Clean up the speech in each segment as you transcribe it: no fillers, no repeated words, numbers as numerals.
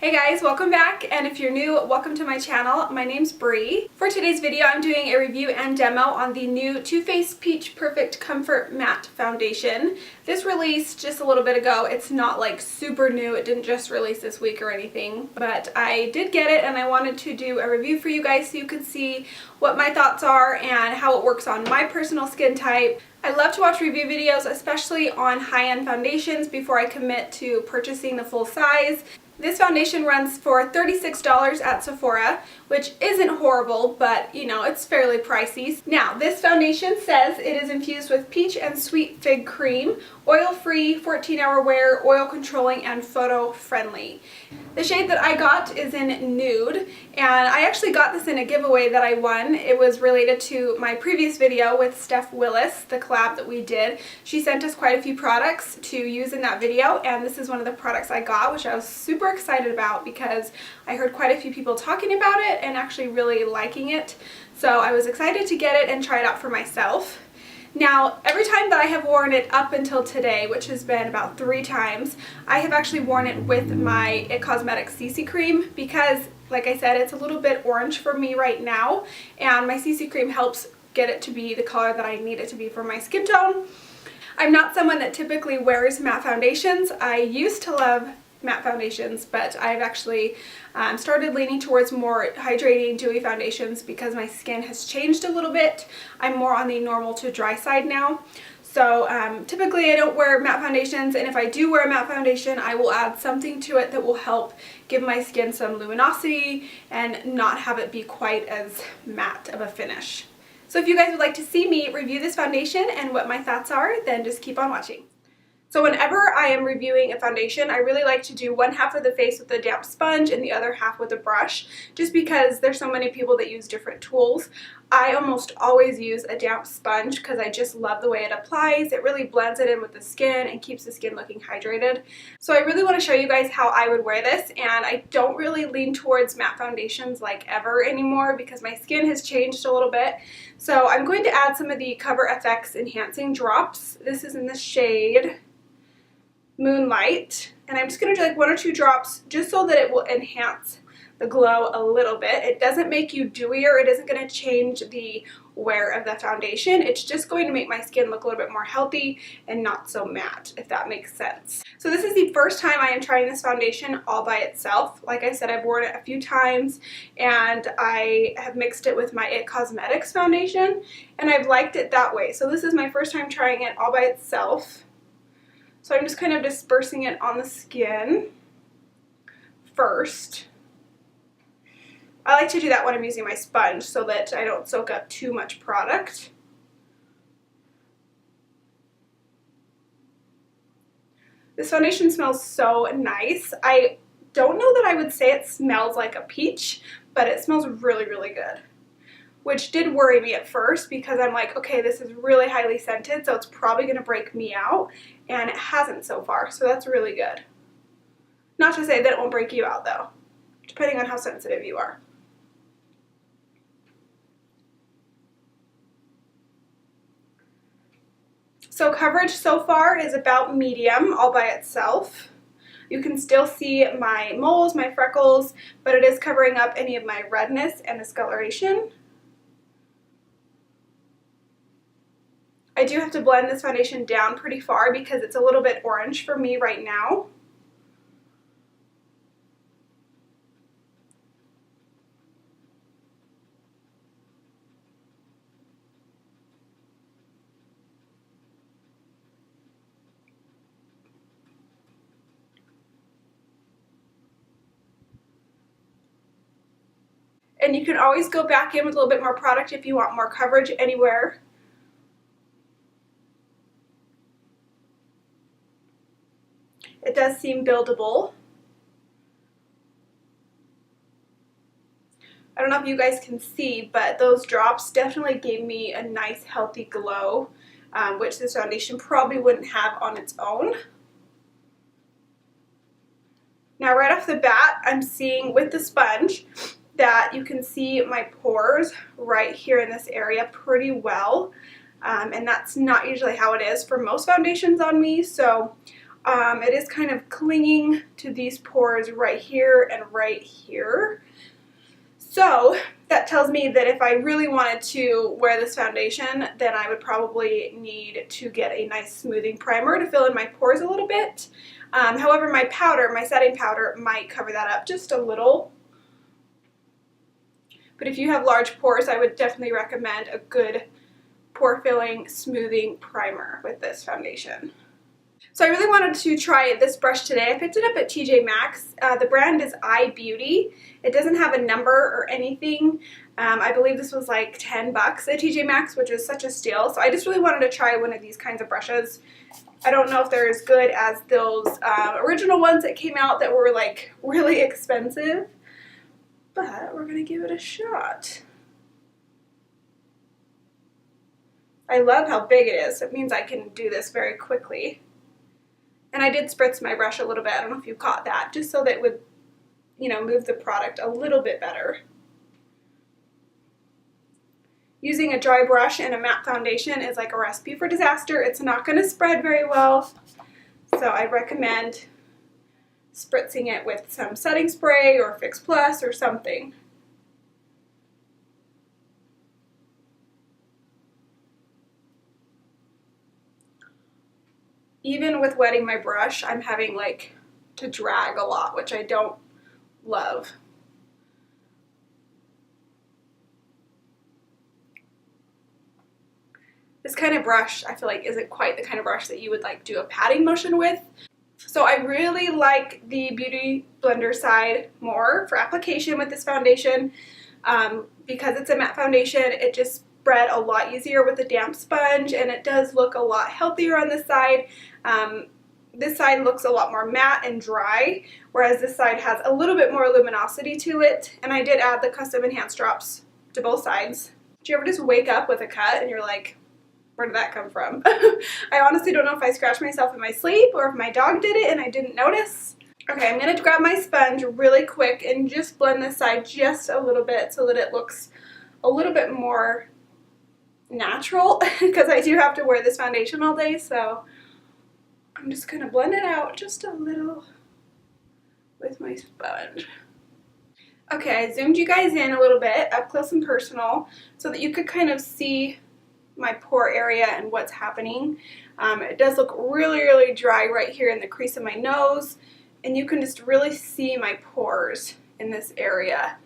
Hey guys, welcome back, and if you're new, welcome to my channel. My name's Bree. For today's video, I'm doing a review and demo on the new Too Faced Peach Perfect Comfort Matte Foundation. This released just a little bit ago. It's not like super new. It didn't just release this week or anything, but I did get it and I wanted to do a review for you guys so you could see what my thoughts are and how it works on my personal skin type. I love to watch review videos, especially on high-end foundations, before I commit to purchasing the full size. This foundation runs for $36 at Sephora, which isn't horrible, but you know, it's fairly pricey. Now, this foundation says it is infused with peach and sweet fig cream, oil-free, 14-hour wear, oil controlling, and photo-friendly. The shade that I got is in Nude, and I actually got this in a giveaway that I won. It was related to my previous video with Steph Willis, the collab that we did. She sent us quite a few products to use in that video, and this is one of the products I got, which I was super excited about because I heard quite a few people talking about it and actually really liking it. So I was excited to get it and try it out for myself. Now, every time that I have worn it up until today, which has been about 3 times, I have actually worn it with my It Cosmetics CC cream because, like I said, it's a little bit orange for me right now, and my CC cream helps get it to be the color that I need it to be for my skin tone. I'm not someone that typically wears matte foundations. I used to love matte foundations, but I've actually started leaning towards more hydrating, dewy foundations because my skin has changed a little bit. I'm more on the normal to dry side now. So typically I don't wear matte foundations, and if I do wear a matte foundation, I will add something to it that will help give my skin some luminosity and not have it be quite as matte of a finish. So if you guys would like to see me review this foundation and what my thoughts are, then just keep on watching. So whenever I am reviewing a foundation, I really like to do one half of the face with a damp sponge and the other half with a brush, just because there's so many people that use different tools. I almost always use a damp sponge because I just love the way it applies. It really blends it in with the skin and keeps the skin looking hydrated. So I really want to show you guys how I would wear this, and I don't really lean towards matte foundations like ever anymore because my skin has changed a little bit. So I'm going to add some of the Cover FX Enhancing Drops. This is in the shade Moonlight, and I'm just going to do like 1 or 2 drops just so that it will enhance the glow a little bit. It doesn't make you dewier. It isn't going to change the wear of the foundation. It's just going to make my skin look a little bit more healthy and not so matte, if that makes sense. So this is the first time I am trying this foundation all by itself. Like I said, I've worn it a few times and I have mixed it with my It Cosmetics foundation, and I've liked it that way. So this is my first time trying it all by itself. So I'm just kind of dispersing it on the skin first. I like to do that when I'm using my sponge so that I don't soak up too much product. This foundation smells so nice. I don't know that I would say it smells like a peach, but it smells really, really good. Which did worry me at first because I'm like, okay, this is really highly scented, so it's probably going to break me out, and it hasn't so far, so that's really good. Not to say that it won't break you out though, depending on how sensitive you are. So coverage so far is about medium all by itself. You can still see my moles, my freckles, but it is covering up any of my redness and discoloration. I do have to blend this foundation down pretty far because it's a little bit orange for me right now. And you can always go back in with a little bit more product if you want more coverage anywhere. It does seem buildable. I don't know if you guys can see, but those drops definitely gave me a nice healthy glow, which this foundation probably wouldn't have on its own. Now right off the bat, I'm seeing with the sponge that you can see my pores right here in this area pretty well, and that's not usually how it is for most foundations on me, so It is kind of clinging to these pores right here and right here. So that tells me that if I really wanted to wear this foundation, then I would probably need to get a nice smoothing primer to fill in my pores a little bit. However, my powder, my setting powder, might cover that up just a little. But if you have large pores, I would definitely recommend a good pore filling smoothing primer with this foundation. So I really wanted to try this brush today. I picked it up at TJ Maxx. The brand is iBeauty. It doesn't have a number or anything. I believe this was like 10 bucks at TJ Maxx, which is such a steal. So I just really wanted to try one of these kinds of brushes. I don't know if they're as good as those original ones that came out that were like really expensive, but we're gonna give it a shot. I love how big it is. It means I can do this very quickly. And I did spritz my brush a little bit. I don't know if you caught that, just so that it would, you know, move the product a little bit better. Using a dry brush and a matte foundation is like a recipe for disaster. It's not going to spread very well, so I recommend spritzing it with some setting spray or Fix Plus or something. Even with wetting my brush, I'm having like to drag a lot, which I don't love. This kind of brush, I feel like, isn't quite the kind of brush that you would like do a patting motion with. So I really like the Beauty Blender side more for application with this foundation. Because it's a matte foundation, it just spread a lot easier with a damp sponge, and it does look a lot healthier on this side. This side looks a lot more matte and dry, whereas this side has a little bit more luminosity to it. And I did add the custom enhanced drops to both sides. Do you ever just wake up with a cut and you're like, where did that come from? I honestly don't know if I scratched myself in my sleep or if my dog did it and I didn't notice. Okay, I'm going to grab my sponge really quick and just blend this side just a little bit so that it looks a little bit more natural, because I do have to wear this foundation all day, so I'm just going to blend it out just a little with my sponge. Okay, I zoomed you guys in a little bit, up close and personal, so that you could kind of see my pore area and what's happening. It does look really, really dry right here in the crease of my nose, and you can just really see my pores in this area.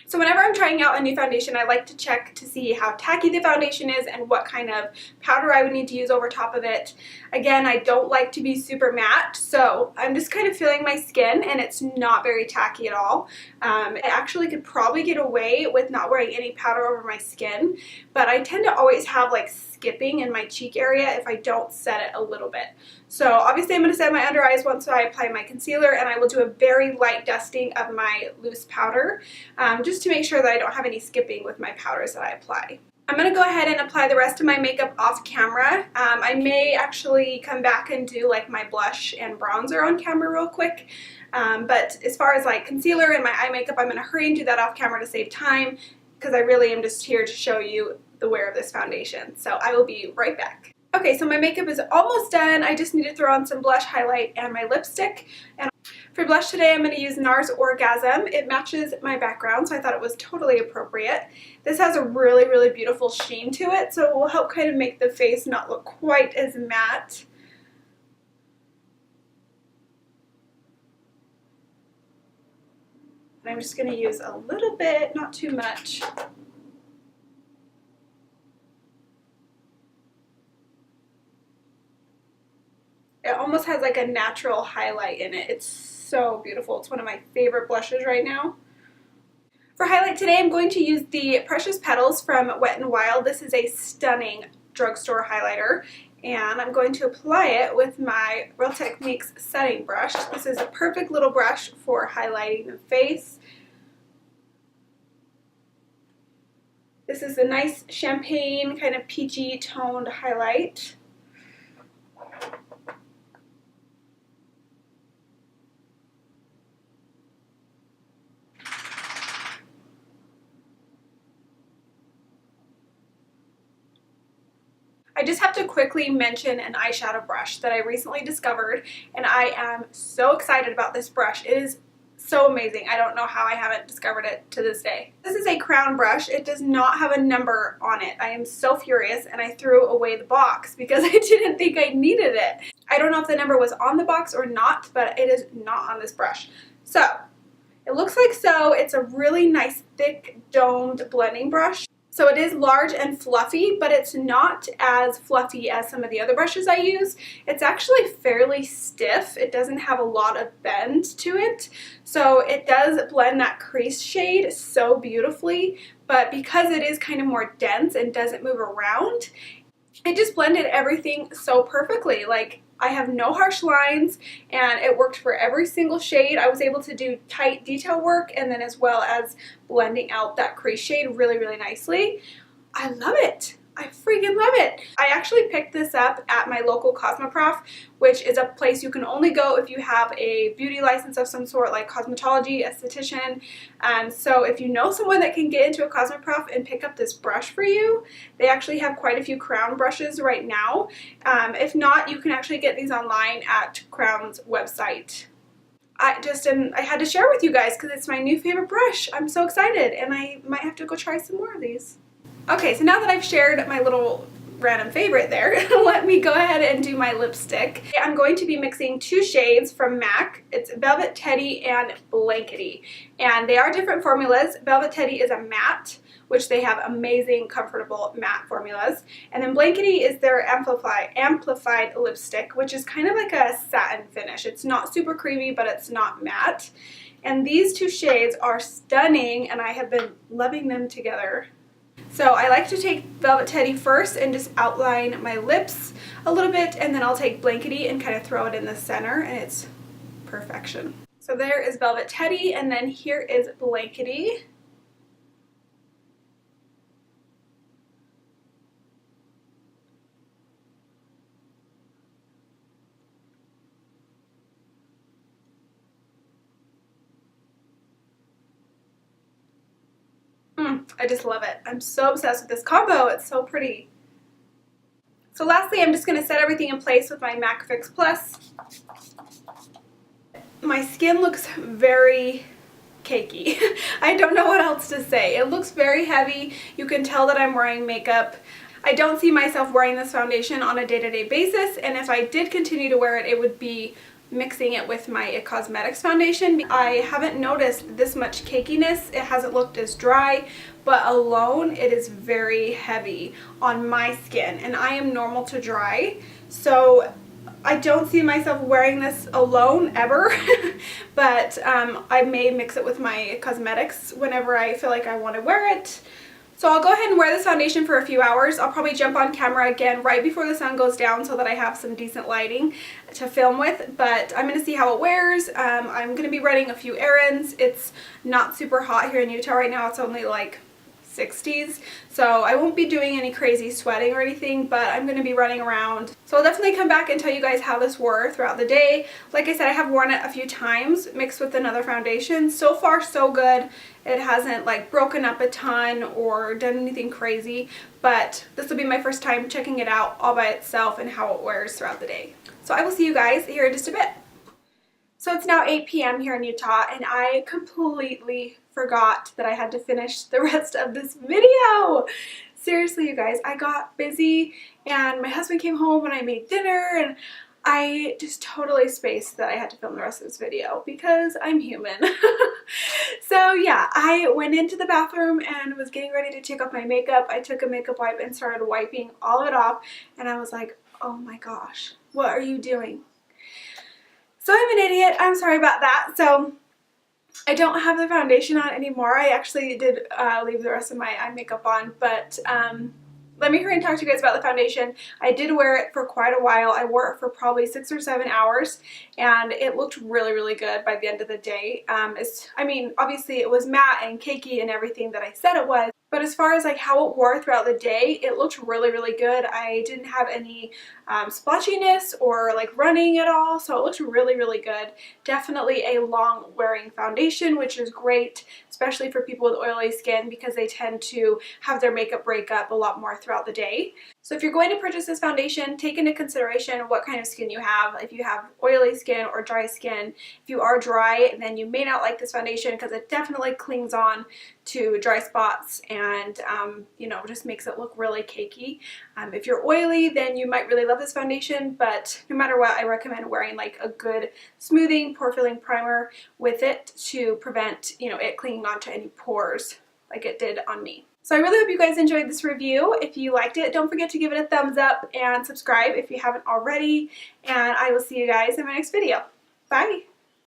So whenever I'm trying out a new foundation, I like to check to see how tacky the foundation is and what kind of powder I would need to use over top of it. Again, I don't like to be super matte, so I'm just kind of feeling my skin, and it's not very tacky at all. I actually could probably get away with not wearing any powder over my skin, but I tend to always have like skipping in my cheek area if I don't set it a little bit. So obviously I'm going to set my under eyes once I apply my concealer, and I will do a very light dusting of my loose powder just to make sure that I don't have any skipping with my powders that I apply. I'm going to go ahead and apply the rest of my makeup off camera. I may actually come back and do like my blush and bronzer on camera real quick. But as far as like concealer and my eye makeup, I'm going to hurry and do that off camera to save time, because I really am just here to show you the wear of this foundation. So I will be right back. Okay, so my makeup is almost done. I just need to throw on some blush, highlight, and my lipstick. And for blush today, I'm going to use Nars Orgasm. It matches my background, so I thought it was totally appropriate. This has a really, really beautiful sheen to it, so it will help kind of make the face not look quite as matte. And I'm just going to use a little bit, not too much. It almost has like a natural highlight in it. It's so beautiful. It's one of my favorite blushes right now. For highlight today, I'm going to use the Precious Petals from Wet n Wild. This is a stunning drugstore highlighter, and I'm going to apply it with my Real Techniques setting brush. This is a perfect little brush for highlighting the face. This is a nice champagne kind of peachy toned highlight. I I just have to quickly mention an eyeshadow brush that I recently discovered, and I am so excited about this brush. It is so amazing. I don't know how I haven't discovered it to this day. This is a crown brush. It does not have a number on it. I am so furious, and I threw away the box because I didn't think I needed it. I don't know if the number was on the box or not, but it is not on this brush. So it looks like so. It's a really nice thick domed blending brush. So it is large and fluffy, but it's not as fluffy as some of the other brushes I use. It's actually fairly stiff. It doesn't have a lot of bend to it. So it does blend that crease shade so beautifully, but because it is kind of more dense and doesn't move around, it just blended everything so perfectly. Like, I have no harsh lines, and it worked for every single shade. I was able to do tight detail work and then as well as blending out that crease shade really, really nicely. I love it. I freaking love it. I actually picked this up at my local Cosmoprof, which is a place you can only go if you have a beauty license of some sort, like cosmetology, esthetician. So if you know someone that can get into a Cosmoprof and pick up this brush for you, they actually have quite a few Crown brushes right now. If not, you can actually get these online at Crown's website. I had to share with you guys because it's my new favorite brush. I'm so excited, and I might have to go try some more of these. Okay, so now that I've shared my little random favorite there, let me go ahead and do my lipstick. I'm going to be mixing two shades from MAC. It's Velvet Teddy and Blankety. And they are different formulas. Velvet Teddy is a matte, which they have amazing, comfortable matte formulas. And then Blankety is their amplified lipstick, which is kind of like a satin finish. It's not super creamy, but it's not matte. And these two shades are stunning, and I have been loving them together. So I like to take Velvet Teddy first and just outline my lips a little bit, and then I'll take Blankety and kind of throw it in the center, and it's perfection. So there is Velvet Teddy, and then here is Blankety. I just love it. I'm so obsessed with this combo. It's so pretty. So lastly, I'm just going to set everything in place with my MAC Fix Plus. My skin looks very cakey. I don't know what else to say. It looks very heavy. You can tell that I'm wearing makeup. I don't see myself wearing this foundation on a day-to-day basis, and if I did continue to wear it, it would be mixing it with my IT Cosmetics foundation. I haven't noticed this much cakiness. It hasn't looked as dry, but alone it is very heavy on my skin, and I am normal to dry, so I don't see myself wearing this alone ever. But I may mix it with my IT Cosmetics whenever I feel like I want to wear it. So I'll go ahead and wear this foundation for a few hours. I'll probably jump on camera again right before the sun goes down so that I have some decent lighting to film with, but I'm going to see how it wears. I'm going to be running a few errands. It's not super hot here in Utah right now. It's only like 60s, so I won't be doing any crazy sweating or anything, but I'm going to be running around. So I'll definitely come back and tell you guys how this wore throughout the day. Like I said, I have worn it a few times mixed with another foundation. So far so good. It hasn't like broken up a ton or done anything crazy, but this will be my first time checking it out all by itself and how it wears throughout the day. So I will see you guys here in just a bit. So it's now 8 p.m. here in Utah, and I completely forgot that I had to finish the rest of this video. Seriously, you guys, I got busy and my husband came home and I made dinner, and I just totally spaced that I had to film the rest of this video because I'm human. So yeah, I went into the bathroom and was getting ready to take off my makeup. I took a makeup wipe and started wiping all of it off, and I was like, oh my gosh, what are you doing? So I'm an idiot. I'm sorry about that. So I don't have the foundation on anymore. I actually did leave the rest of my eye makeup on, but let me hurry and talk to you guys about the foundation. I did wear it for quite a while. I wore it for probably 6 or 7 hours, and it looked really, really good by the end of the day. I mean, obviously it was matte and cakey and everything that I said it was, but as far as like how it wore throughout the day, it looked really, really good. I didn't have any splotchiness or like running at all, so it looked really, really good. Definitely a long wearing foundation, which is great, especially for people with oily skin because they tend to have their makeup break up a lot more throughout the day. So if you're going to purchase this foundation, take into consideration what kind of skin you have. If you have oily skin or dry skin. If you are dry, then you may not like this foundation because it definitely clings on to dry spots and you know, just makes it look really cakey. If you're oily, then you might really love this foundation, but no matter what, I recommend wearing like a good smoothing, pore filling primer with it to prevent, you know, it clinging onto any pores like it did on me. So I really hope you guys enjoyed this review. If you liked it, don't forget to give it a thumbs up and subscribe if you haven't already. And I will see you guys in my next video. Bye!